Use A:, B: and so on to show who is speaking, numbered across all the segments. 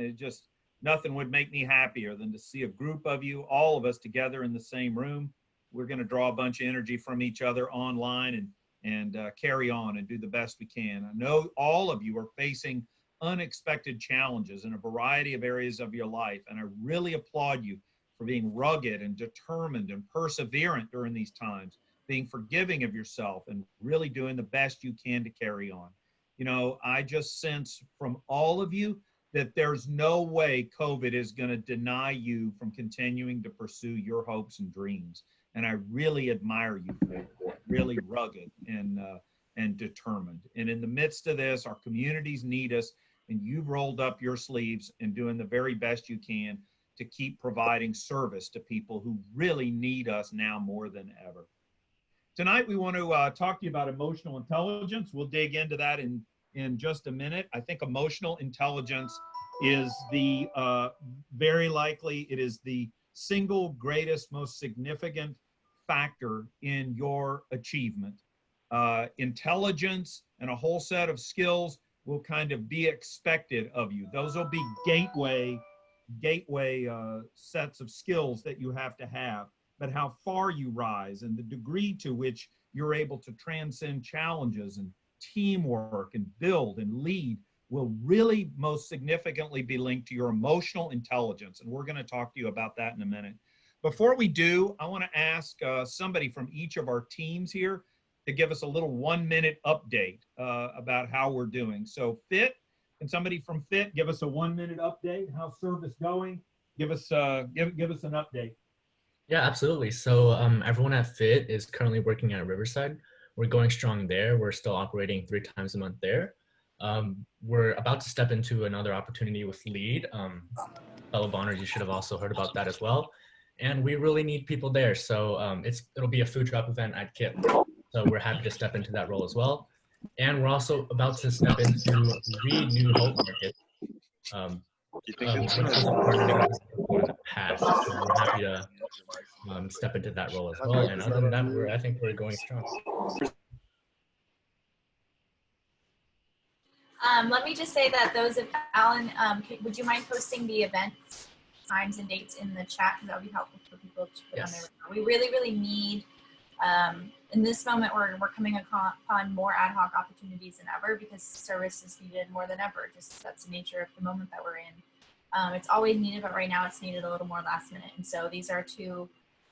A: it just, nothing would make me happier than to see a group of you, all of us together in the same room. We're going to draw a bunch of energy from each other online and carry on and do the best we can. I know all of you are facing unexpected challenges in a variety of areas of your life, and I really applaud you for being rugged and determined and perseverant during these times, being forgiving of yourself and really doing the best you can to carry on. You know, I just sense from all of you that there's no way COVID is going to deny you from continuing to pursue your hopes and dreams. And I really admire you for that, really rugged and determined. And in the midst of this, our communities need us, and you've rolled up your sleeves and doing the very best you can to keep providing service to people who really need us now more than ever. Tonight, we want to talk to you about emotional intelligence. We'll dig into that in just a minute. I think emotional intelligence is the very likely, it is the single greatest, most significant factor in your achievement. Intelligence and a whole set of skills will kind of be expected of you. Those will be gateway sets of skills that you have to have. But how far you rise and the degree to which you're able to transcend challenges and teamwork and build and lead will really most significantly be linked to your emotional intelligence. And we're going to talk to you about that in a minute. Before we do, I want to ask somebody from each of our teams here to give us a little 1-minute update about how we're doing. So Fit, can somebody from Fit give us a 1-minute update? How's service going? Give us give us an update.
B: Yeah, absolutely. So everyone at Fit is currently working at Riverside. We're going strong there. We're still operating 3 times a month there. We're about to step into another opportunity with Lead. Fellow Bonners, you should have also heard about that as well. And we really need people there. So it'll be a food drop event at KIP. So we're happy to step into that role as well. And we're also about to step into Reed New Hope Market. Which was a partner that we worked with in the past. So we're happy to step into that role as well. And other than that, I think we're going strong.
C: Let me just say that those of Alan, would you mind posting the events, times and dates in the chat? Because that would be helpful for people to put on there. We really, really need, in this moment, we're coming upon more ad hoc opportunities than ever because service is needed more than ever. Just that's the nature of the moment that we're in. It's always needed, but right now it's needed a little more last minute. And so these are 2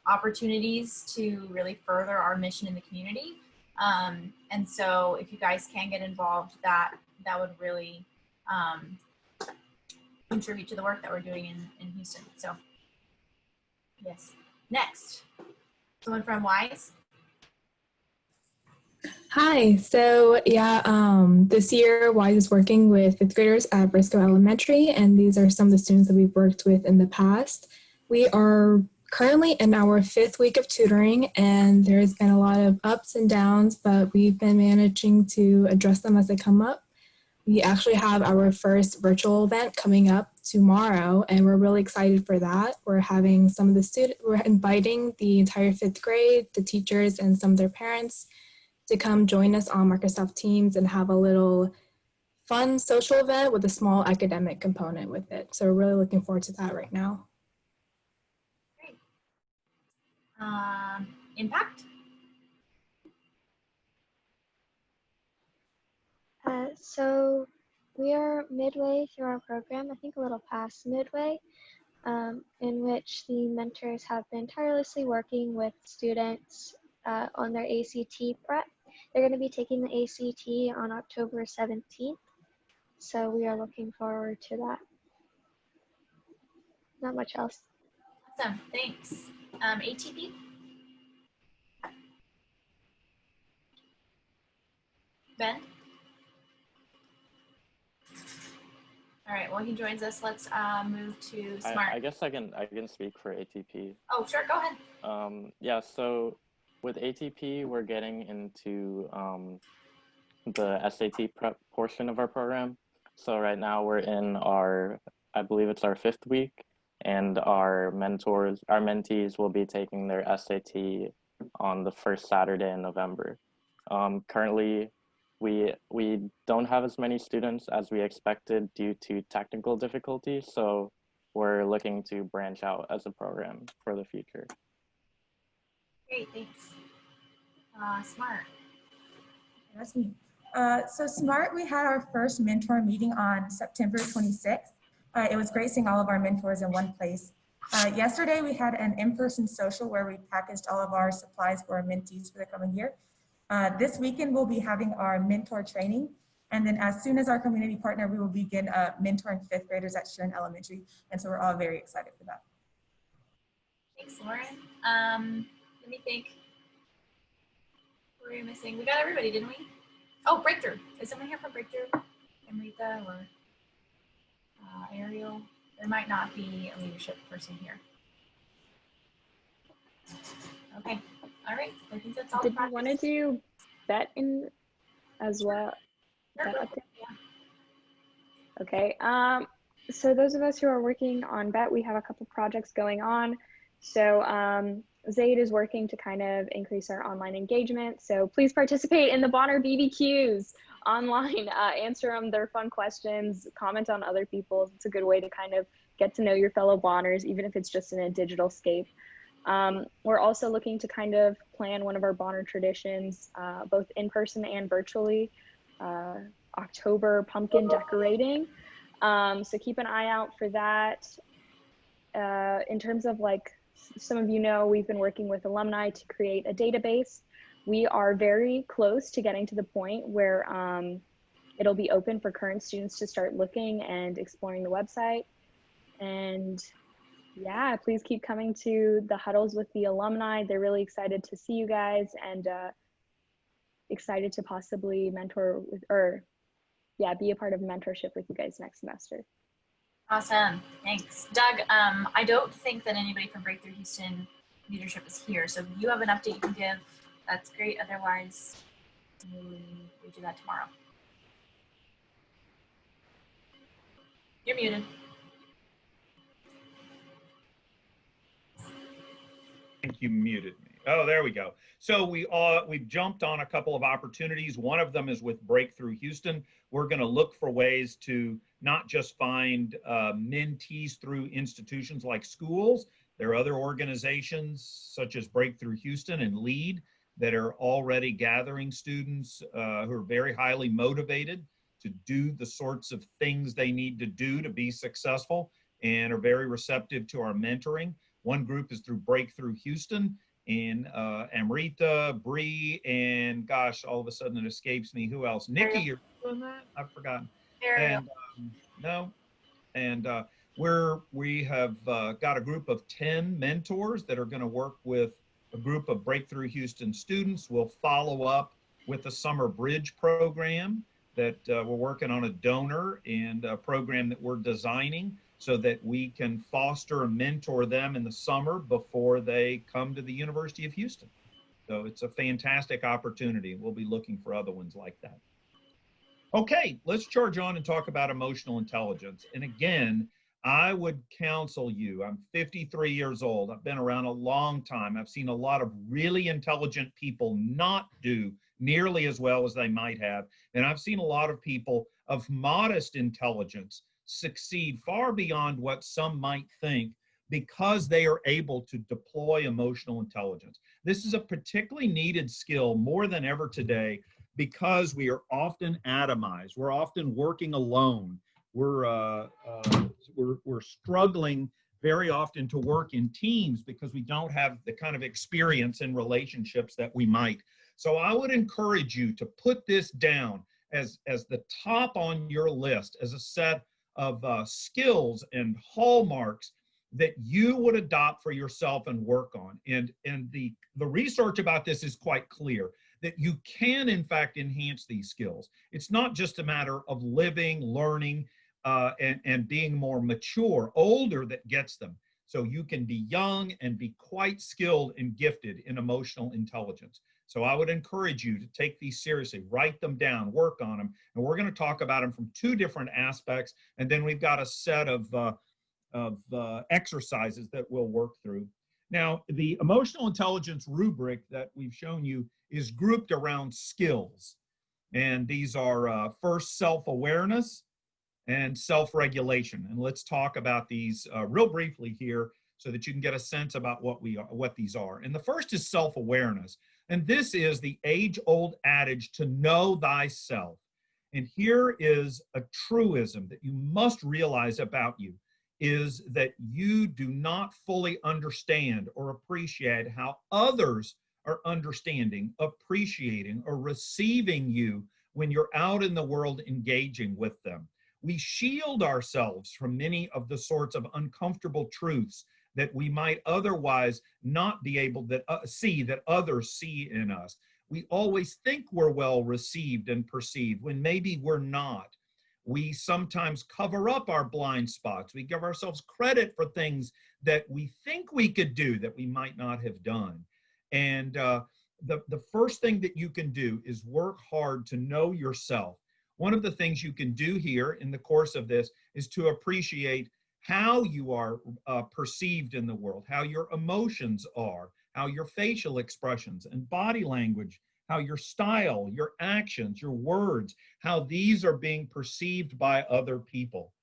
C: opportunities to really further our mission in the community. And so if you guys can get involved, that would really contribute to the work that we're doing in Houston. So yes. Next, someone from WISE.
D: Hi, so yeah, this year WISE is working with 5th graders at Briscoe Elementary, and these are some of the students that we've worked with in the past. We are currently in our 5th week of tutoring, and there's been a lot of ups and downs, but we've been managing to address them as they come up. We actually have our first virtual event coming up tomorrow, and we're really excited for that. We're having some of the students, we're inviting the entire 5th grade, the teachers, and some of their parents to come join us on Microsoft Teams and have a little fun social event with a small academic component with it. So we're really looking forward to that right now.
C: Great. Impact?
E: So we are midway through our program, I think a little past midway, in which the mentors have been tirelessly working with students on their ACT prep. They're going to be taking the ACT on October 17th, so we are looking forward to that. Not much else.
C: Awesome, thanks. ATP? Ben? All right, well, he joins us. Let's move to Smart.
F: I guess I can speak for ATP.
C: Oh, sure, go ahead.
F: Yeah, so with ATP, we're getting into the SAT prep portion of our program. So right now we're in I believe it's our 5th week, and our mentees will be taking their SAT on the first Saturday in November. Currently, we don't have as many students as we expected due to technical difficulties. So we're looking to branch out as a program for the future.
C: Great, thanks. Smart.
G: That's me. So SMART, we had our first mentor meeting on September 26th. It was great seeing all of our mentors in one place. Yesterday, we had an in-person social where we packaged all of our supplies for our mentees for the coming year. This weekend, we'll be having our mentor training. And then as soon as our community partner, we will begin mentoring fifth graders at Sharon Elementary. And so we're all very excited for that.
C: Thanks, Lauren. Let me think. Who are we missing? We got everybody, didn't we? Oh, Breakthrough. Is someone here from Breakthrough? Amrita or Ariel? There might not be a leadership person here. Okay. All right. I think that's all.
H: Did you want to do bet in as well?
C: Sure.
H: Bet update? Yeah. Okay. So those of us who are working on bet, we have a couple projects going on. So Zaid is working to kind of increase our online engagement. So please participate in the Bonner BBQs online, answer them their fun questions, comment on other people's. It's a good way to kind of get to know your fellow Bonners, even if it's just in a digital scape. We're also looking to kind of plan one of our Bonner traditions, both in person and virtually, October pumpkin decorating. So keep an eye out for that. In terms of, like, some of you know, we've been working with alumni to create a database. We are very close to getting to the point where it'll be open for current students to start looking and exploring the website. And yeah, please keep coming to the huddles with the alumni. They're really excited to see you guys and excited to possibly mentor with, or yeah, be a part of mentorship with you guys next semester.
C: Awesome. Thanks. Doug, I don't think that anybody from Breakthrough Houston leadership is here. So if you have an update you can give, that's great. Otherwise, we do that tomorrow. You're muted.
A: I think you muted me. Oh, there we go. So we've jumped on a couple of opportunities. One of them is with Breakthrough Houston. We're going to look for ways to not just find mentees through institutions like schools. There are other organizations such as Breakthrough Houston and LEAD that are already gathering students who are very highly motivated to do the sorts of things they need to do to be successful and are very receptive to our mentoring. One group is through Breakthrough Houston, and Amrita, Bree, and gosh, all of a sudden it escapes me. Who else? Nikki, you're doing that? I've forgotten. And no, and we have got a group of 10 mentors that are going to work with a group of Breakthrough Houston students. We'll follow up with the Summer Bridge program that we're working on, a donor and a program that we're designing so that we can foster and mentor them in the summer before they come to the University of Houston. So it's a fantastic opportunity. We'll be looking for other ones like that. Okay, let's charge on and talk about emotional intelligence. And again, I would counsel you, I'm 53 years old. I've been around a long time. I've seen a lot of really intelligent people not do nearly as well as they might have. And I've seen a lot of people of modest intelligence succeed far beyond what some might think because they are able to deploy emotional intelligence. This is a particularly needed skill more than ever today because we are often atomized. We're often working alone. We're struggling very often to work in teams because we don't have the kind of experience in relationships that we might. So I would encourage you to put this down as the top on your list, as a set of skills and hallmarks that you would adopt for yourself and work on. And the research about this is quite clear, that you can in fact enhance these skills. It's not just a matter of living, learning, and being more mature, older, that gets them. So you can be young and be quite skilled and gifted in emotional intelligence. So I would encourage you to take these seriously, write them down, work on them. And we're going to talk about them from two different aspects. And then we've got a set of exercises that we'll work through. Now, the emotional intelligence rubric that we've shown you is grouped around skills. And these are first self-awareness and self-regulation. And let's talk about these real briefly here so that you can get a sense about what these are. And the first is self-awareness. And this is the age-old adage to know thyself. And here is a truism that you must realize about you, is that you do not fully understand or appreciate how others are understanding, appreciating, or receiving you when you're out in the world engaging with them. We shield ourselves from many of the sorts of uncomfortable truths that we might otherwise not be able to see, that others see in us. We always think we're well received and perceived when maybe we're not. We sometimes cover up our blind spots. We give ourselves credit for things that we think we could do that we might not have done. And the first thing that you can do is work hard to know yourself. One of the things you can do here in the course of this is to appreciate how you are perceived in the world, how your emotions are, how your facial expressions and body language, how your style, your actions, your words, how these are being perceived by other people.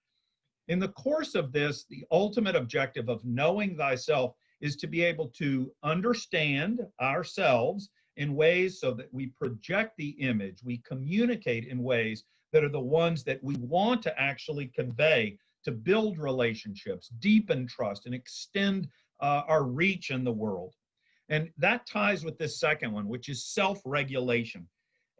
A: In the course of this, the ultimate objective of knowing thyself is to be able to understand ourselves in ways so that we project the image, we communicate in ways that are the ones that we want to actually convey, to build relationships, deepen trust, and extend our reach in the world. And that ties with this second one, which is self-regulation.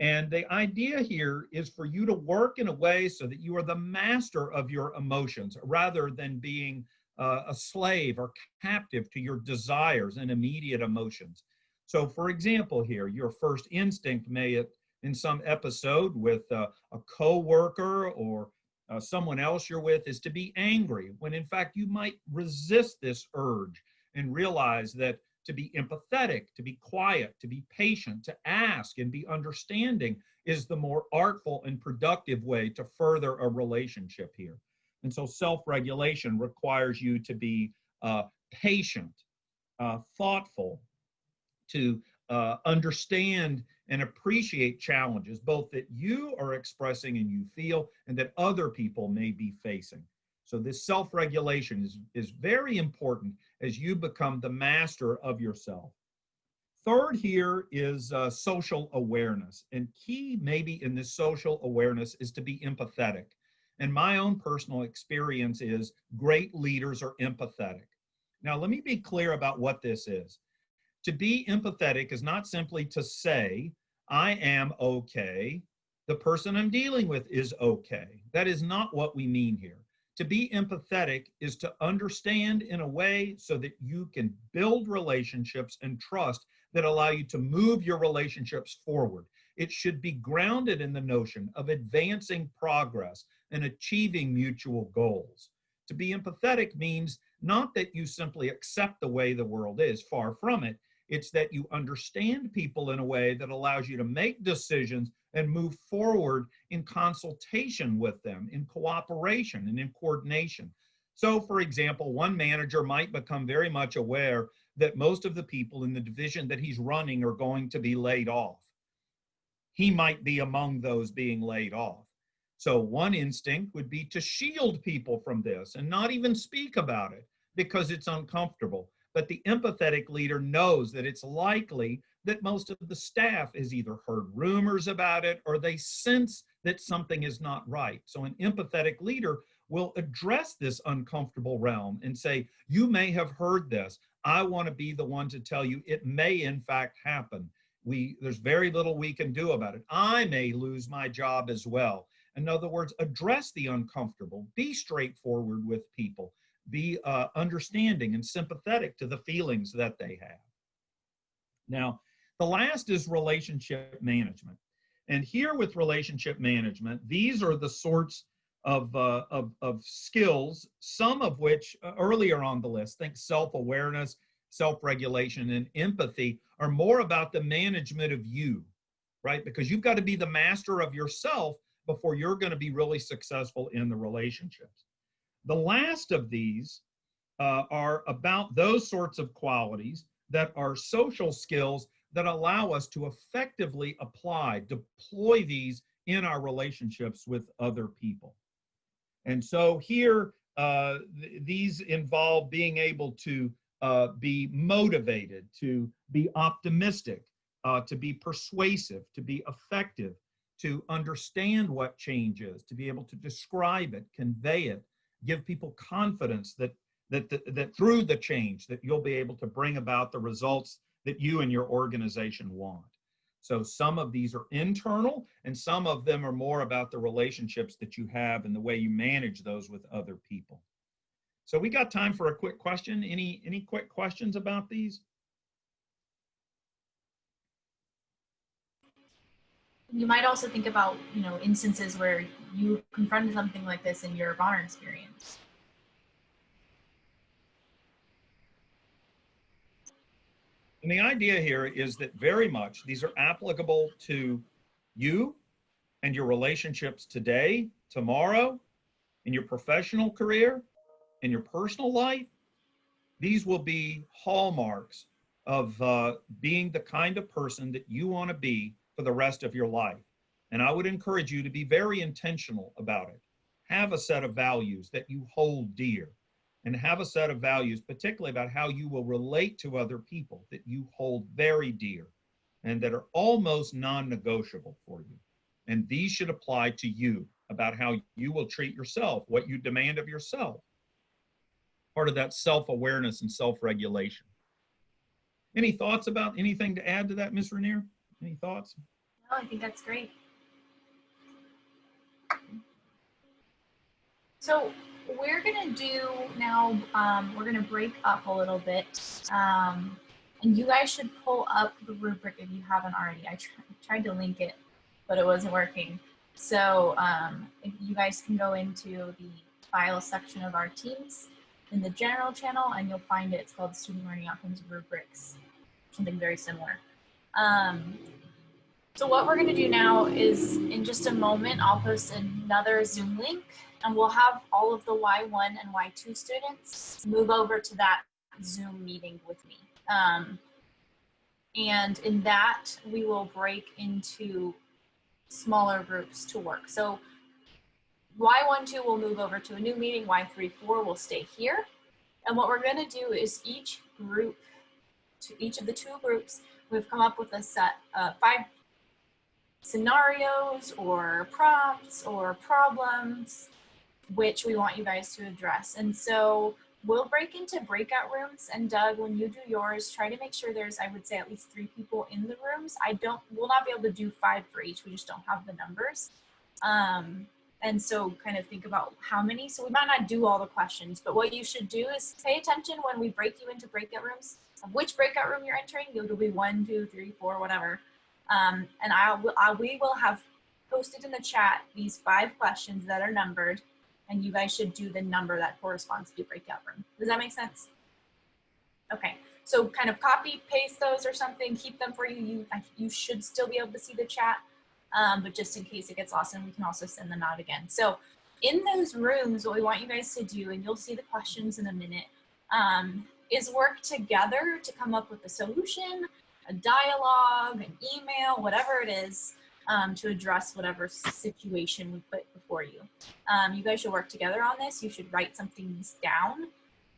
A: And the idea here is for you to work in a way so that you are the master of your emotions, rather than being a slave or captive to your desires and immediate emotions. So for example here, your first instinct may, in some episode with a coworker or someone else you're with, is to be angry, when in fact you might resist this urge and realize that to be empathetic, to be quiet, to be patient, to ask and be understanding is the more artful and productive way to further a relationship here. And so self-regulation requires you to be patient, thoughtful, to understand and appreciate challenges, both that you are expressing and you feel, and that other people may be facing. So this self-regulation is very important as you become the master of yourself. Third here is social awareness. And key maybe in this social awareness is to be empathetic. And my own personal experience is great leaders are empathetic. Now, let me be clear about what this is. To be empathetic is not simply to say, I am okay, the person I'm dealing with is okay. That is not what we mean here. To be empathetic is to understand in a way so that you can build relationships and trust that allow you to move your relationships forward. It should be grounded in the notion of advancing progress and achieving mutual goals. To be empathetic means not that you simply accept the way the world is, far from it. It's that you understand people in a way that allows you to make decisions and move forward in consultation with them, in cooperation and in coordination. So, for example, one manager might become very much aware that most of the people in the division that he's running are going to be laid off. He might be among those being laid off. So one instinct would be to shield people from this and not even speak about it because it's uncomfortable. But the empathetic leader knows that it's likely that most of the staff has either heard rumors about it or they sense that something is not right. So an empathetic leader will address this uncomfortable realm and say, you may have heard this. I want to be the one to tell you it may in fact happen. There's very little we can do about it. I may lose my job as well. In other words, address the uncomfortable, be straightforward with people, be understanding and sympathetic to the feelings that they have. Now, the last is relationship management. And here with relationship management, these are the sorts of skills, some of which earlier on the list, think self-awareness, self-regulation, and empathy, are more about the management of you, right? Because you've got to be the master of yourself before you're going to be really successful in the relationships. The last of these are about those sorts of qualities that are social skills that allow us to effectively deploy these in our relationships with other people. And so here, these involve being able to be motivated, to be optimistic, to be persuasive, to be effective, to understand what change is, to be able to describe it, convey it, give people confidence that through the change that you'll be able to bring about the results that you and your organization want. So some of these are internal, and some of them are more about the relationships that you have and the way you manage those with other people. So we got time for a quick question. Any quick questions about these?
C: You might also think about, instances where you confronted something like this in your Bonner experience.
A: And the idea here is that very much these are applicable to you and your relationships today, tomorrow, in your professional career, in your personal life. These will be hallmarks of being the kind of person that you want to be for the rest of your life. And I would encourage you to be very intentional about it. Have a set of values that you hold dear, and have a set of values, particularly about how you will relate to other people, that you hold very dear and that are almost non-negotiable for you. And these should apply to you, about how you will treat yourself, what you demand of yourself. Part of that self-awareness and self-regulation. Any thoughts about anything to add to that, Ms. Rainier? Any thoughts?
C: No, I think that's great. So we're gonna do now, we're gonna break up a little bit. And you guys should pull up the rubric if you haven't already. I tried to link it, but it wasn't working. So if you guys can go into the file section of our Teams in the general channel, and you'll find it. It's called Student Learning Outcomes Rubrics, something very similar. So what we're gonna do now is, in just a moment, I'll post another Zoom link, and we'll have all of the Y1 and Y2 students move over to that Zoom meeting with me. And in that, we will break into smaller groups to work. So Y12 will move over to a new meeting, Y34 will stay here. And what we're gonna do is each of the two groups, we've come up with a set of 5 scenarios or prompts or problems which we want you guys to address. And so we'll break into breakout rooms, and Doug, when you do yours, try to make sure there's, I would say, at least 3 people in the rooms. We'll not be able to do 5 for each, we just don't have the numbers. And so kind of think about how many, so we might not do all the questions, but what you should do is pay attention when we break you into breakout rooms, of which breakout room you're entering. It'll be 1, 2, 3, 4, whatever. And we will have posted in the chat these 5 questions that are numbered, and you guys should do the number that corresponds to your breakout room. Does that make sense? Okay, so kind of copy, paste those or something, keep them for you. You should still be able to see the chat, but just in case it gets lost, and we can also send them out again. So in those rooms, what we want you guys to do, and you'll see the questions in a minute, is work together to come up with a solution, a dialogue, an email, whatever it is, to address whatever situation we put before you. You guys should work together on this. You should write some things down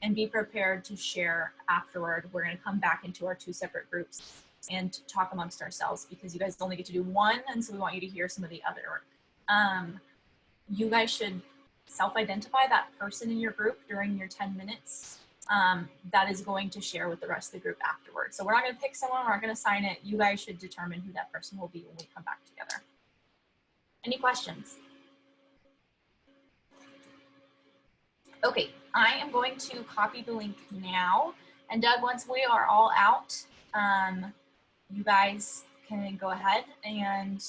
C: and be prepared to share afterward. We're going to come back into our 2 separate groups and talk amongst ourselves, because you guys only get to do one, and so we want you to hear some of the other work. You guys should self-identify that person in your group during your 10 minutes that is going to share with the rest of the group afterwards. So we're not going to pick someone, we're not going to assign it. You guys should determine who that person will be when we come back together. Any questions? Okay, I am going to copy the link now. And Doug, once we are all out, you guys can go ahead and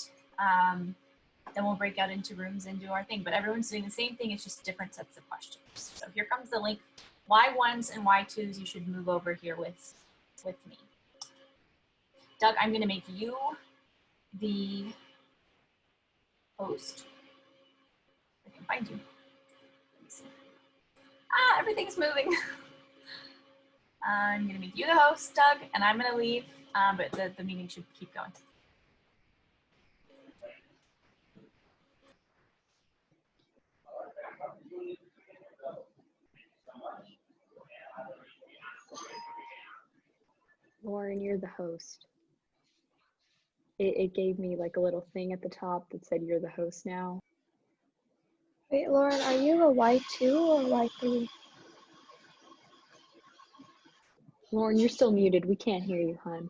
C: then we'll break out into rooms and do our thing. But everyone's doing the same thing, it's just different sets of questions. So here comes the link. Y1s and Y2s, you should move over here with me. Doug, I'm gonna make you the host. I can find you. Let me see. Everything's moving. I'm gonna make you the host, Doug, and I'm gonna leave but the meeting should keep going.
H: Lauren, you're the host. It gave me like a little thing at the top that said you're the host now.
E: Wait, Lauren, are you a Y2 or Y3?
H: Lauren, you're still muted. We can't hear you, hon.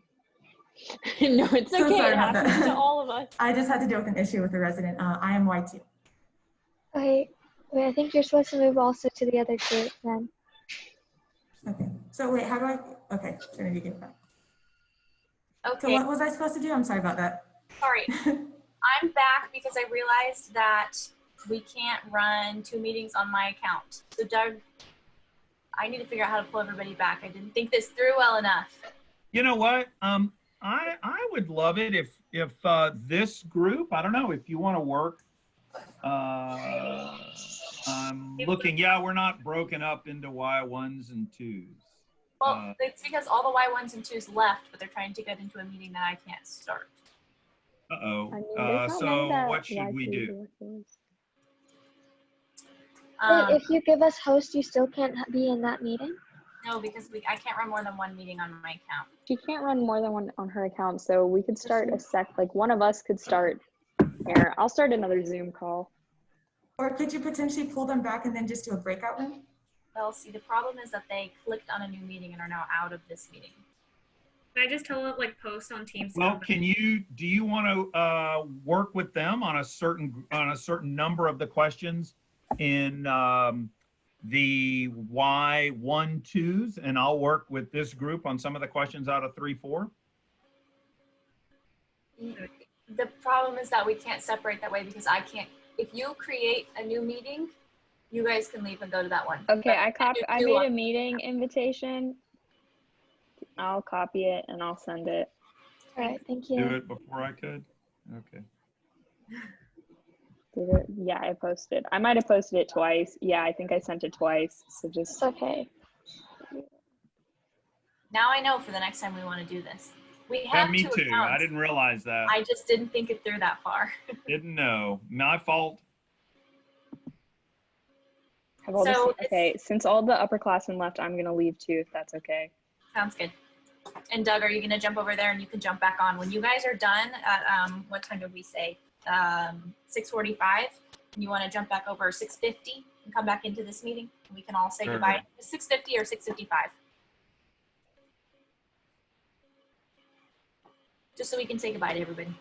H: No, it's
G: So
H: okay.
G: sorry
H: It
G: about that.
H: happens to all of us.
G: I just had to deal with an issue with the resident. I am Y2.
E: Okay, wait, I think you're supposed to move also to the other group then.
G: Okay. So wait, how do I? Okay, Trinity, get back. So
C: Okay,
G: what was I supposed to do? I'm sorry about that.
C: sorry. I'm back because I realized that we can't run 2 meetings on my account. So Doug, I need to figure out how to pull everybody back. I didn't think this through well enough.
A: You know what? I would love it if this group, I don't know, if you want to work. I'm looking. Yeah, we're not broken up into Y1s and 2s.
C: Well, it's because all the Y1s and 2s left, but they're trying to get into a meeting that I can't start.
A: Uh-oh.
H: I mean, there's not many
A: So
H: that
A: what should we
H: Y2
A: do?
H: work with.
E: Wait, if you give us host, you still can't be in that meeting?
C: No, because I can't run more than 1 meeting on my account.
H: She can't run more than one on her account, so we could start like one of us could start here. I'll start another Zoom call.
G: Or could you potentially pull them back and then just do a breakout room?
C: Well, see, the problem is that they clicked on a new meeting and are now out of this meeting.
I: Can I just tell it like post on Teams?
A: Well, do you want to work with them on a certain number of the questions in the Y1-2s, and I'll work with this group on some of the questions out of 3-4?
C: The problem is that we can't separate that way because I can't. If you create a new meeting, you guys can leave and go to that one.
H: Okay,
C: But
H: I made a meeting invitation. I'll copy it and I'll send it.
E: All right, thank
A: Do
E: you.
A: it before I could? Okay.
H: Did it? Yeah, I posted. I might have posted it twice. Yeah, I think I sent it twice. So just
E: It's okay.
C: Now I know for the next time we want to do this. We
A: Yeah,
C: have
A: me
C: 2
A: too.
C: accounts.
A: I didn't realize that.
C: I just didn't think it through that far.
A: Didn't know. My fault.
H: have all
C: So
H: this. Okay, since all the upperclassmen left, I'm gonna leave too, if that's okay.
C: Sounds good. And Doug, are you going to jump over there and you can jump back on when you guys are done at what time did we say? 6:45. And you want to jump back over 6:50 and come back into this meeting? And we can all say
A: Sure.
C: goodbye. 6:50 or 6:55. Just so we can say goodbye to everybody.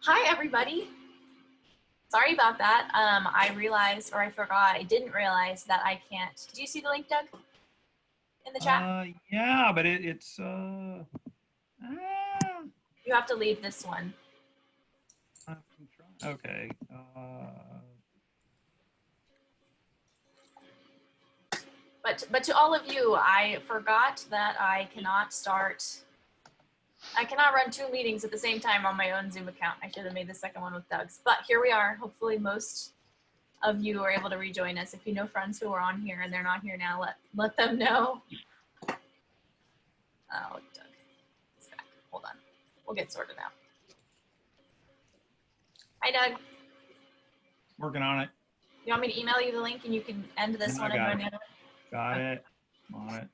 C: Hi, everybody. Sorry about that. I realized, or I forgot, I didn't realize that I can't. Did you see the link, Doug? In the chat?
A: Yeah, but it's
C: You have to leave this one.
A: okay.
C: But to all of you, I forgot that I cannot run 2 meetings at the same time on my own Zoom account. I should have made the second one with Doug's, but here we are. Hopefully most of you are able to rejoin us. If you know friends who are on here and they're not here now, let them know. Oh, Doug, he's back. Hold on. We'll get sorted out. Hi, Doug.
A: Working on it.
C: You want me to email you the link and you can end this
A: I
C: one
A: got
C: and
A: it.
C: go down?
A: Got it. On it.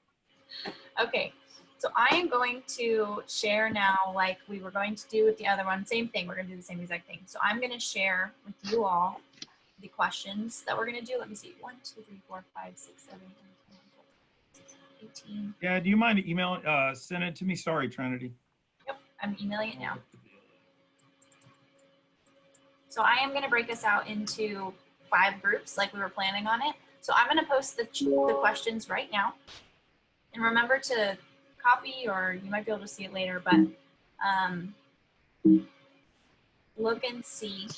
C: Okay, so I am going to share now like we were going to do with the other one. Same thing, we're gonna do the same exact thing. So I'm gonna share with you all the questions that we're gonna do. Let me see, 1, 2, 3, 4, 5, 6, 7, 8, 18.
A: Yeah, do you mind emailing, send it to me? Sorry, Trinity.
C: Yep, I'm emailing it now. So I am gonna break us out into 5 groups like we were planning on it. So I'm gonna post the questions right now. And remember to copy, or you might be able to see it later, but look and see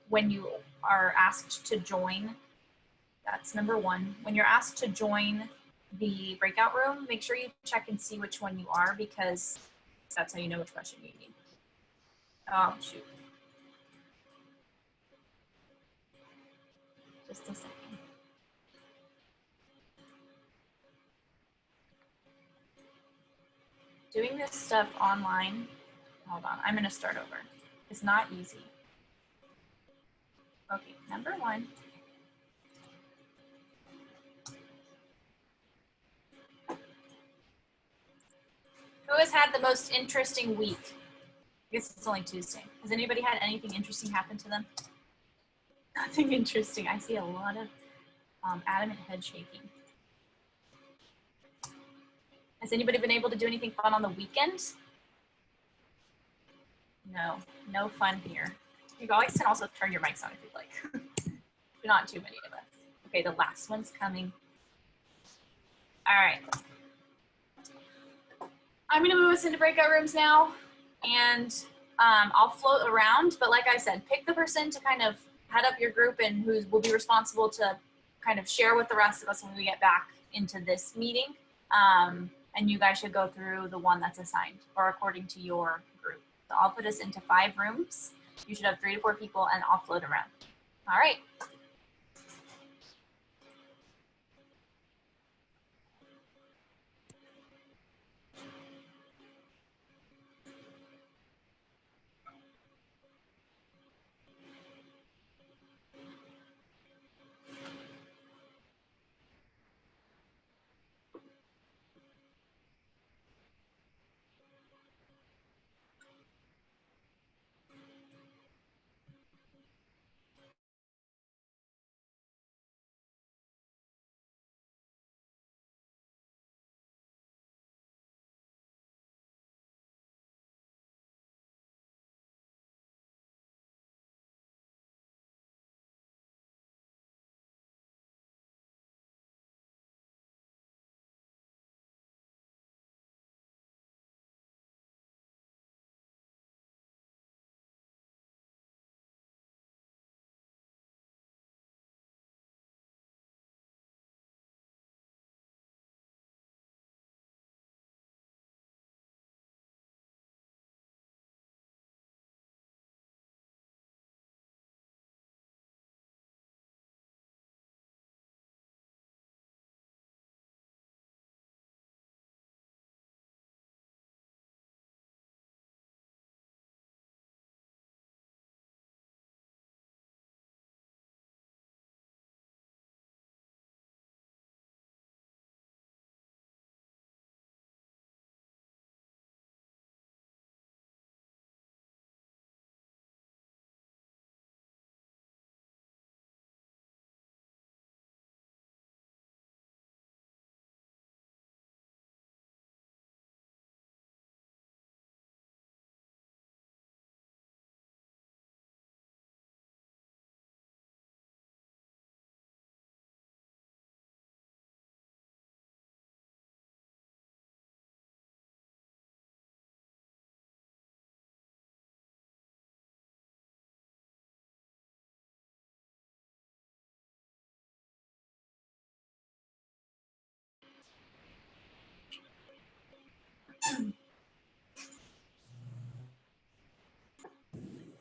C: when you are asked to join. That's number 1. When you're asked to join the breakout room, make sure you check and see which one you are, because that's how you know which question you need. Oh, shoot. Just a second. Doing this stuff online, hold on, I'm gonna start over. It's not easy. Okay, number one. Who has had the most interesting week? I guess it's only Tuesday. Has anybody had anything interesting happen to them? Nothing interesting. I see a lot of adamant head shaking. Has anybody been able to do anything fun on the weekend? No, no fun here. You guys can also turn your mics on if you'd like. Not too many of us. Okay, the last one's coming. All right. I'm gonna move us into breakout rooms now, and I'll float around, but like I said, pick the person to kind of head up your group and who will be responsible to kind of share with the rest of us when we get back into this meeting. And you guys should go through the one that's assigned or according to your group. So I'll put us into 5 rooms. You should have 3 to 4 people, and I'll float around. All right.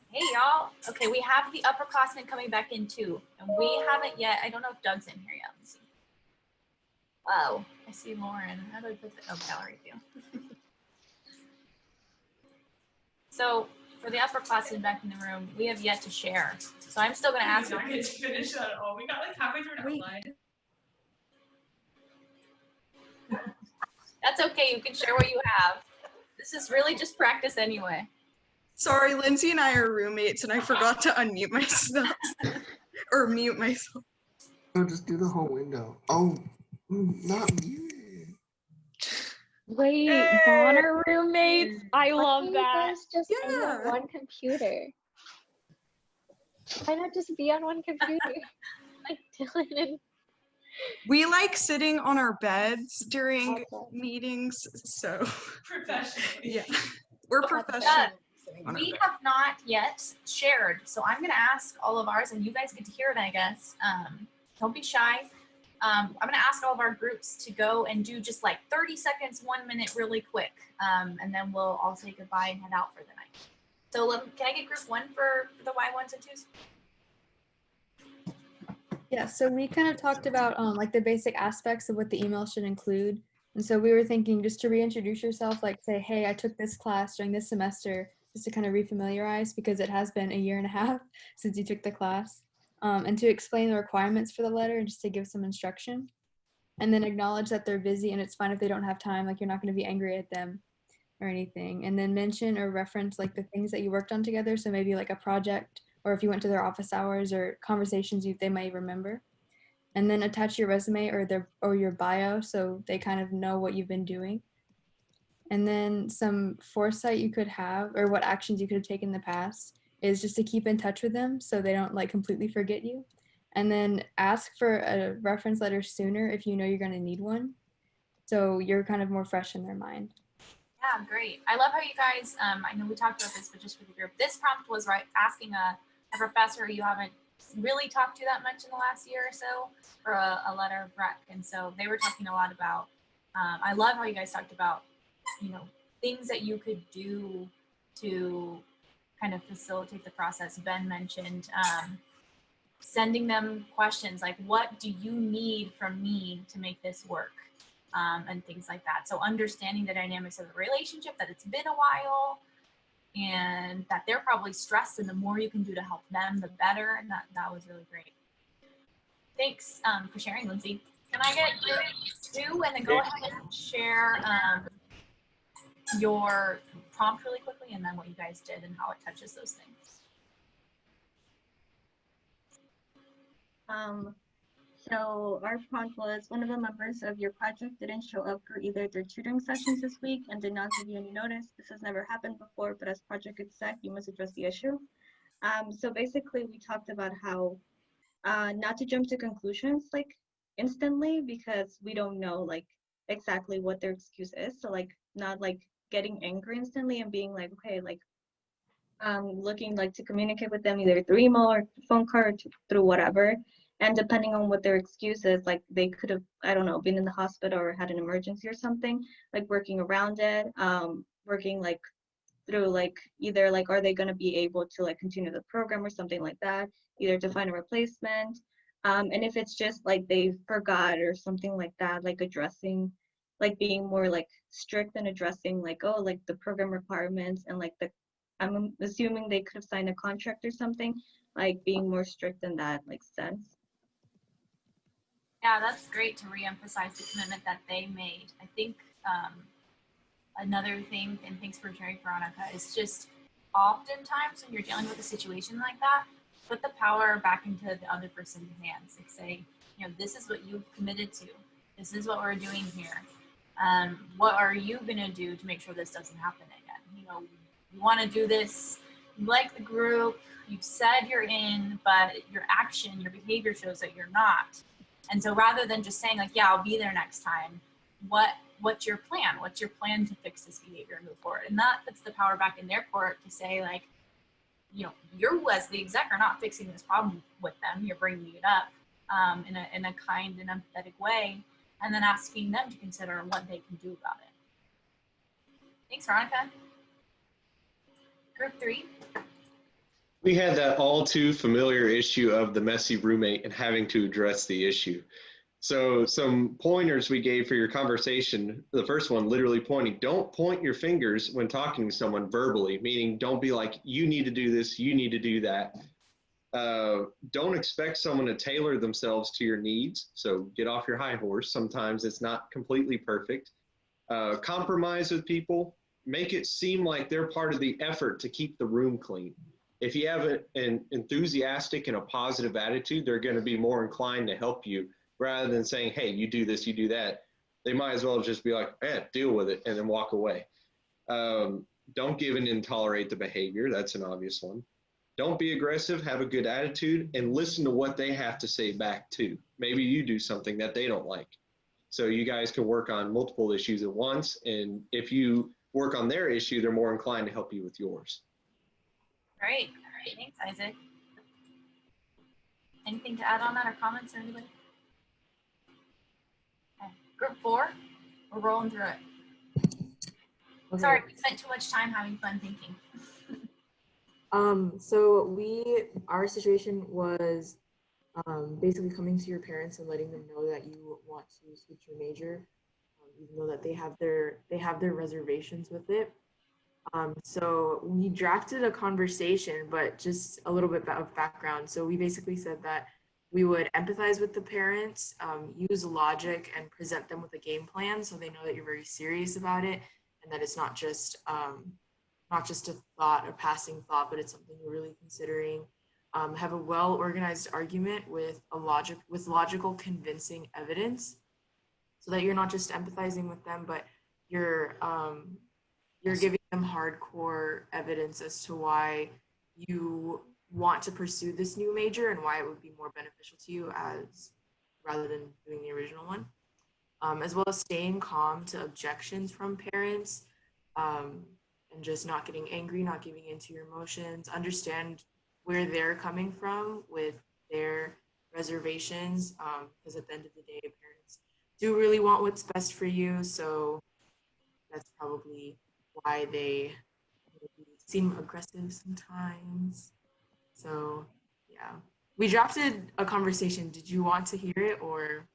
C: Hey y'all. Okay, we have the upperclassmen coming back in too. And we haven't yet, I don't know if Doug's in here yet. Let's see. Whoa, I see Lauren. How do I put the, oh, Valerie too. So for the upperclassmen back in the room, we have yet to share. So I'm still gonna ask.
J: We're not get to finish that at all. We got like halfway through an outline.
C: That's okay, you can share what you have. This is really just practice anyway.
J: Sorry, Lindsay and I are roommates and I forgot to unmute myself or mute myself.
K: No, just do the whole window. Oh, not muted.
H: Wait,
J: Hey!
H: Bonner roommates? I
E: Why
H: love
E: can't
H: that.
E: you guys just be
J: Yeah.
E: on one computer? Why not just be on one computer? Like Dylan and
J: We like sitting on our beds during
E: Okay.
J: meetings, so
L: Professionally.
J: yeah, we're professional. sitting on our
C: We
J: bed.
C: have not yet shared, so I'm gonna ask all of ours, and you guys get to hear it, I guess. Don't be shy. I'm gonna ask all of our groups to go and do just like 30 seconds, 1 minute, really quick, and then we'll all say goodbye and head out for the night. So can I get group 1 for the Y1s and 2s?
M: Yeah, so we kind of talked about like the basic aspects of what the email should include.
L: And so we were thinking just to reintroduce yourself, like say, hey, I took this class during this semester, just to kind of refamiliarize because it has been a year and a half since you took the class, and to explain the requirements for the letter and just to give some instruction. And then acknowledge that they're busy and it's fine if they don't have time, like you're not going to be angry at them or anything. And then mention or reference like the things that you worked on together. So maybe like a project, or if you went to their office hours or conversations they might remember. And then attach your resume or your bio so they kind of know what you've been doing. And then some foresight you could have, or what actions you could have taken in the past, is just to keep in touch with them so they don't like completely forget you. And then ask for a reference letter sooner if you know you're going to need one, so you're kind of more fresh in their mind.
C: Yeah, great. I love how you guys, I know we talked about this, but just for the group, this prompt was asking a professor you haven't really talked to that much in the last year or so for a letter of rec. And so they were talking a lot about, I love how you guys talked about, things that you could do to kind of facilitate the process. Ben mentioned sending them questions like, what do you need from me to make this work? And things like that. So understanding the dynamics of the relationship, that it's been a while and that they're probably stressed, and the more you can do to help them, the better. And that was really great. Thanks for sharing, Lindsay. Can I get you two and then go ahead and share your prompt really quickly and then what you guys did and how it touches those things?
M: So our prompt was, one of the members of your project didn't show up for either their tutoring sessions this week and did not give you any notice. This has never happened before, but as project exec, you must address the issue. So basically we talked about how not to jump to conclusions like instantly, because we don't know like exactly what their excuse is. So like not like getting angry instantly and being like, okay, like looking like to communicate with them either through email or phone call or through whatever. And depending on what their excuse is, like they could have, I don't know, been in the hospital or had an emergency or something, like working around it, working like through like either like, are they going to be able to like continue the program or something like that, either to find a replacement. And if it's just like they forgot or something like that, like addressing, like being more like strict and addressing like, oh, like the program requirements and like I'm assuming they could have signed a contract or something, like being more strict in that like sense.
C: Yeah, that's great to reemphasize the commitment that they made. I think another thing, and thanks for sharing, Veronica, is just oftentimes when you're dealing with a situation like that, put the power back into the other person's hands. Like say, this is what you've committed to. This is what we're doing here. What are you gonna do to make sure this doesn't happen again? You want to do this, you like the group, you've said you're in, but your action, your behavior shows that you're not. And so rather than just saying like, yeah, I'll be there next time, what's your plan? What's your plan to fix this behavior and move forward? And that puts the power back in their court to say like, you as the exec are not fixing this problem with them, you're bringing it up in a kind and empathetic way, and then asking them to consider what they can do about it. Thanks, Veronica. Group 3.
N: We had that all too familiar issue of the messy roommate and having to address the issue. So some pointers we gave for your conversation. The first one, literally pointing. Don't point your fingers when talking to someone verbally, meaning don't be like, you need to do this, you need to do that. Don't expect someone to tailor themselves to your needs. So get off your high horse. Sometimes it's not completely perfect. Compromise with people. Make it seem like they're part of the effort to keep the room clean. If you have an enthusiastic and a positive attitude, they're going to be more inclined to help you rather than saying, hey, you do this, you do that. They might as well just be like, deal with it, and then walk away. Don't give in and tolerate the behavior. That's an obvious one. Don't be aggressive, have a good attitude, and listen to what they have to say back too. Maybe you do something that they don't like. So you guys can work on multiple issues at once, and if you work on their issue, they're more inclined to help you with yours.
C: Great. Thanks, Isaac. Anything to add on that or comments or anybody? Okay. Group 4, we're rolling through it. Okay. Sorry, we spent too much time having fun thinking.
O: So our situation was basically coming to your parents and letting them know that you want to switch your major. even though that they have their reservations with it. So we drafted a conversation, but just a little bit of background. So we basically said that we would empathize with the parents, use logic, and present them with a game plan so they know that you're very serious about it and that it's not just a thought, a passing thought, but it's something you're really considering. Have a well-organized argument with logical, convincing evidence, so that you're not just empathizing with them, but you're giving them hardcore evidence as to why you want to pursue this new major and why it would be more beneficial to you rather than doing the original one. As well as staying calm to objections from parents, and just not getting angry, not giving into your emotions, understand where they're coming from with their reservations, because at the end of the day, parents do really want what's best for you. So that's probably why they maybe seem aggressive sometimes. So yeah, we drafted a conversation. Did you want to hear it or?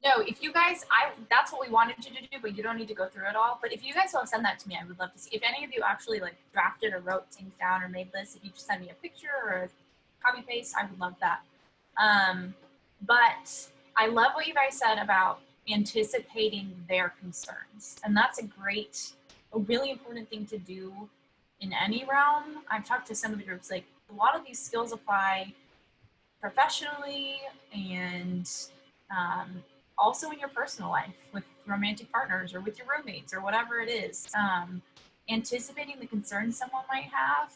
C: No, if you guys, that's what we wanted you to do, but you don't need to go through it all. But if you guys will send that to me, I would love to see. If any of you actually like drafted or wrote things down or made lists, if you just send me a picture or a copy paste, I would love that. But I love what you guys said about anticipating their concerns. And that's a really important thing to do in any realm. I've talked to some of the groups, like a lot of these skills apply professionally and also in your personal life with romantic partners or with your roommates or whatever it is. Anticipating the concerns someone might have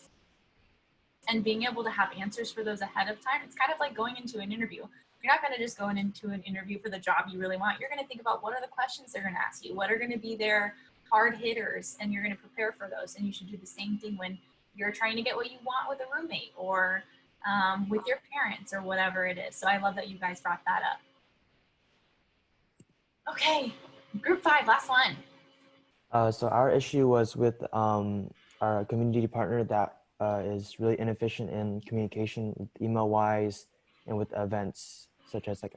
C: and being able to have answers for those ahead of time. It's kind of like going into an interview. You're not going to just go into an interview for the job you really want. You're going to think about what are the questions they're going to ask you, what are going to be their hard hitters, and you're going to prepare for those. And you should do the same thing when you're trying to get what you want with a roommate or with your parents or whatever it is. So I love that you guys brought that up. Okay, group 5, last one.
P: So our issue was with our community partner that is really inefficient in communication, email-wise, and with events, such as like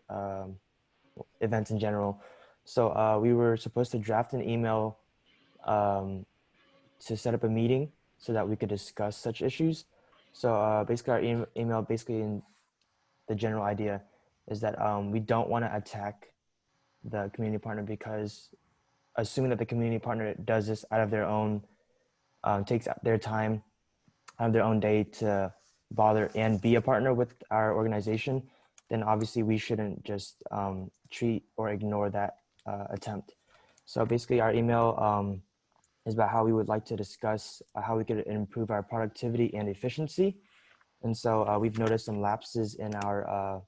P: events in general. So we were supposed to draft an email to set up a meeting so that we could discuss such issues. So basically our email, basically in the general idea, is that we don't want to attack the community partner, because assuming that the community partner does this out of their own, takes their time out of their own day to bother and be a partner with our organization, then obviously we shouldn't just treat or ignore that attempt. So basically our email is about how we would like to discuss how we could improve our productivity and efficiency. And so we've noticed some lapses in our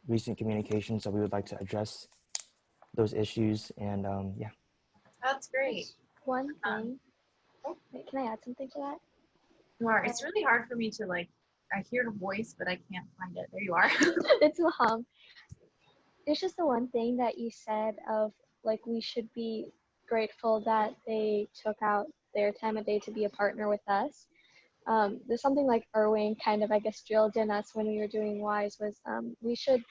P: recent communication, so we would like to address those issues. And yeah.
C: That's great.
E: One thing, wait, can I add something to that?
C: Laura, it's really hard for me to I hear the voice, but I can't find it. There you are.
E: It's Maham. It's just the one thing that you said of like, we should be grateful that they took out their time of day to be a partner with us. There's something like Erwin kind of, I guess, drilled in us when we were doing WISE was we should,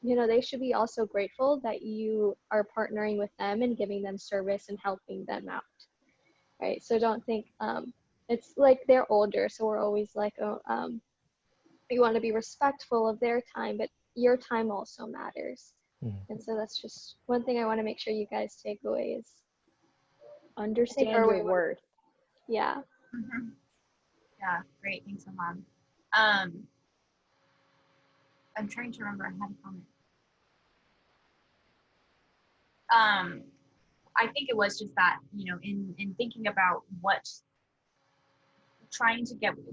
E: they should be also grateful that you are partnering with them and giving them service and helping them out, right? So don't think, it's like they're older, so we're always like, you want to be respectful of their time, but your time also matters. And so that's just one thing I want to make sure you guys take away is
H: understand your worth.
E: Yeah.
C: Mm-hmm. Yeah, great. Thanks, Mom. I'm trying to remember. I had a comment. I think it was just that, in thinking about trying to get what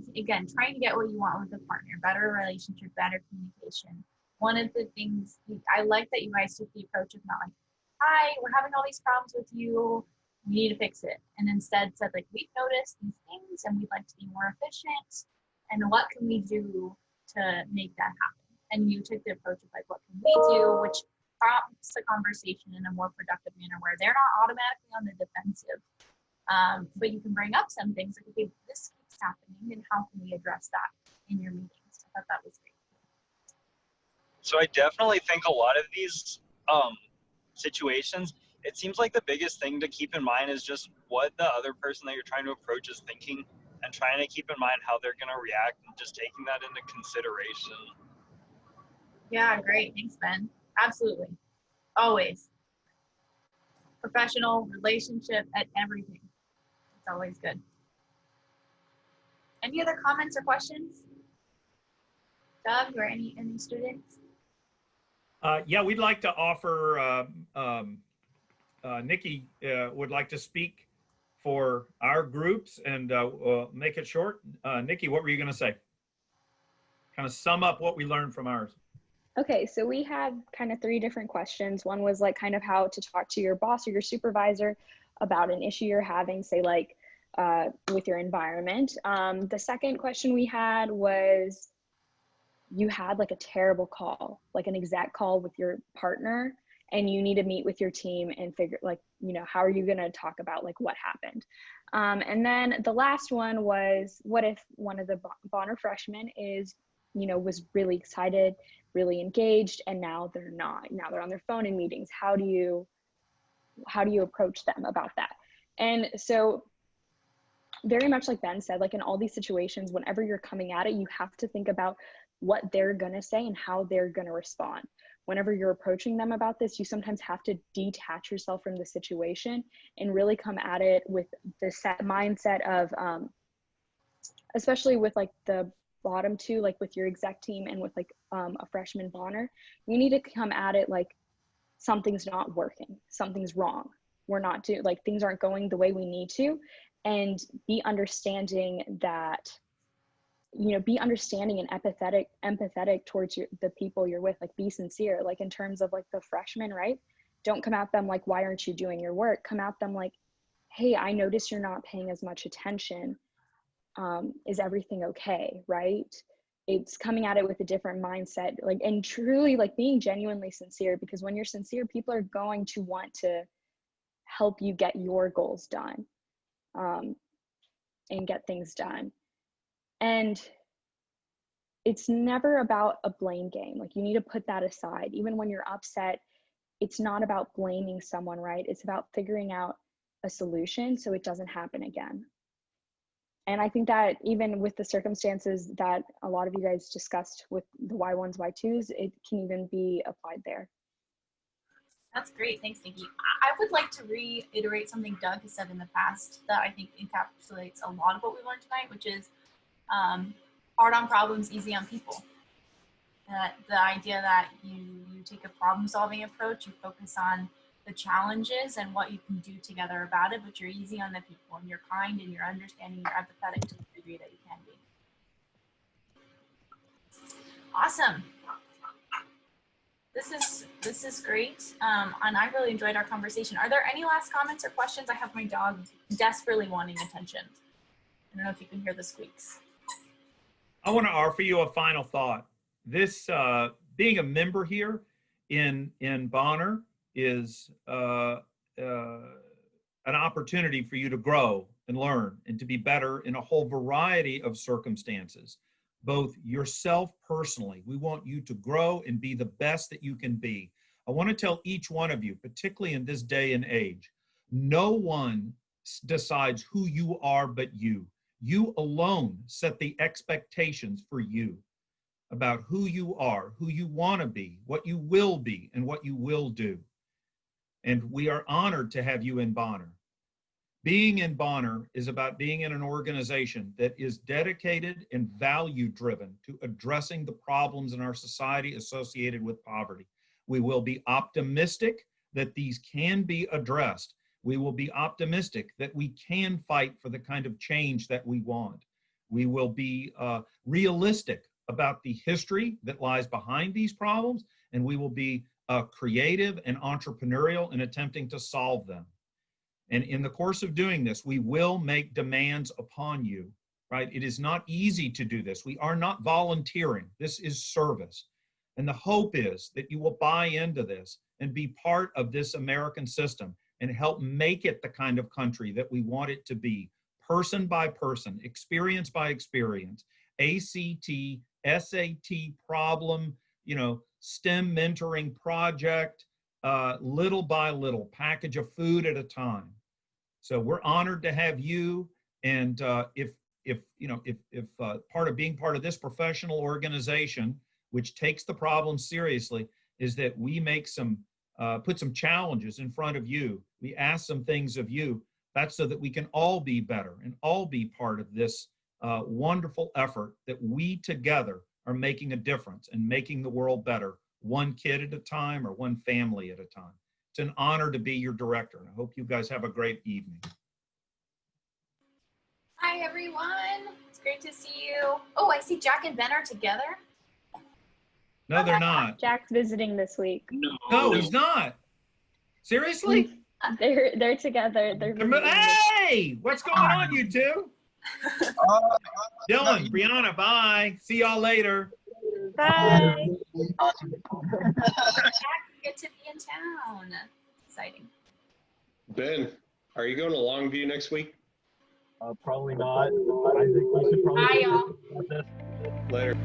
C: you want with a partner, better relationship, better communication. One of the things I like that you guys took the approach of not like, hi, we're having all these problems with you, we need to fix it. And instead said like, we've noticed these things and we'd like to be more efficient. And what can we do to make that happen? And you took the approach of like, what can we do? Which prompts the conversation in a more productive manner where they're not automatically on the defensive. But you can bring up some things like, okay, this keeps happening and how can we address that in your meetings? I thought that was great.
Q: So I definitely think a lot of these situations, it seems like the biggest thing to keep in mind is just what the other person that you're trying to approach is thinking, and trying to keep in mind how they're going to react and just taking that into consideration.
C: Yeah, great. Thanks, Ben. Absolutely. Always. Professional, relationship, at everything. It's always good. Any other comments or questions? Doug or any students?
A: Yeah, we'd like to offer, Nikki would like to speak for our groups, and make it short. Nikki, what were you going to say? Kind of sum up what we learned from ours.
H: Okay, so we had kind of 3 different questions. One was like kind of how to talk to your boss or your supervisor about an issue you're having, say like with your environment. The second question we had was you had like a terrible call, like an exec call with your partner, and you need to meet with your team and figure like, you know, how are you going to talk about like what happened? And then the last one was, what if one of the Bonner freshmen is, you know, was really excited, really engaged, and now they're not. Now they're on their phone in meetings. How do you approach them about that? And so very much like Ben said, like in all these situations, whenever you're coming at it, you have to think about what they're gonna say and how they're gonna respond. Whenever you're approaching them about this, you sometimes have to detach yourself from the situation and really come at it with the set mindset of, especially with like the bottom 2, like with your exec team and with like a freshman Bonner, you need to come at it like something's not working, something's wrong. We're not doing, like things aren't going the way we need to, and be understanding that, you know, be understanding and empathetic towards the people you're with, like be sincere, like in terms of like the freshmen, right? Don't come at them like, why aren't you doing your work? Come at them like, hey, I noticed you're not paying as much attention. Is everything okay, right? It's coming at it with a different mindset, like, and truly like being genuinely sincere, because when you're sincere, people are going to want to help you get your goals done, and get things done. And it's never about a blame game. Like you need to put that aside. Even when you're upset, it's not about blaming someone, right? It's about figuring out a solution so it doesn't happen again. And I think that even with the circumstances that a lot of you guys discussed with the Y1s, Y2s, it can even be applied there.
C: That's great. Thanks, Nikki. I would like to reiterate something Doug has said in the past that I think encapsulates a lot of what we learned tonight, which is hard on problems, easy on people. The idea that you take a problem-solving approach, you focus on the challenges and what you can do together about it, but you're easy on the people and you're kind and you're understanding, you're empathetic to the degree that you can be. Awesome. This is great, and I really enjoyed our conversation. Are there any last comments or questions? I have my dog desperately wanting attention. I don't know if you can hear the squeaks.
A: I want to offer you a final thought. This being a member here in Bonner is an opportunity for you to grow and learn and to be better in a whole variety of circumstances, both yourself personally. We want you to grow and be the best that you can be. I want to tell each one of you, particularly in this day and age, no one decides who you are but you. You alone set the expectations for you about who you are, who you want to be, what you will be, and what you will do. And we are honored to have you in Bonner. Being in Bonner is about being in an organization that is dedicated and value-driven to addressing the problems in our society associated with poverty. We will be optimistic that these can be addressed. We will be optimistic that we can fight for the kind of change that we want. We will be realistic about the history that lies behind these problems, and we will be creative and entrepreneurial in attempting to solve them. And in the course of doing this, we will make demands upon you, right? It is not easy to do this. We are not volunteering. This is service. And the hope is that you will buy into this and be part of this American system and help make it the kind of country that we want it to be, person by person, experience by experience, ACT, SAT problem, STEM mentoring project, little by little, package of food at a time. So we're honored to have you. And if part of being part of this professional organization, which takes the problem seriously, is that we make put some challenges in front of you. We ask some things of you. That's so that we can all be better and all be part of this wonderful effort that we together are making a difference and making the world better, one kid at a time or one family at a time. It's an honor to be your director, and I hope you guys have a great evening.
C: Hi, everyone. It's great to see you. Oh, I see Jack and Ben are together.
A: No, they're not.
H: Jack's visiting this week.
A: No, he's not. Seriously?
H: They're together. They're visiting
A: Hey, what's going on, you two? Dylan, Brianna, bye. See y'all later.
C: Bye. Good to be in town. Exciting.
N: Ben, are you going to Longview next week?
R: Probably not. I think we should probably.
C: Bye, y'all.
N: Later.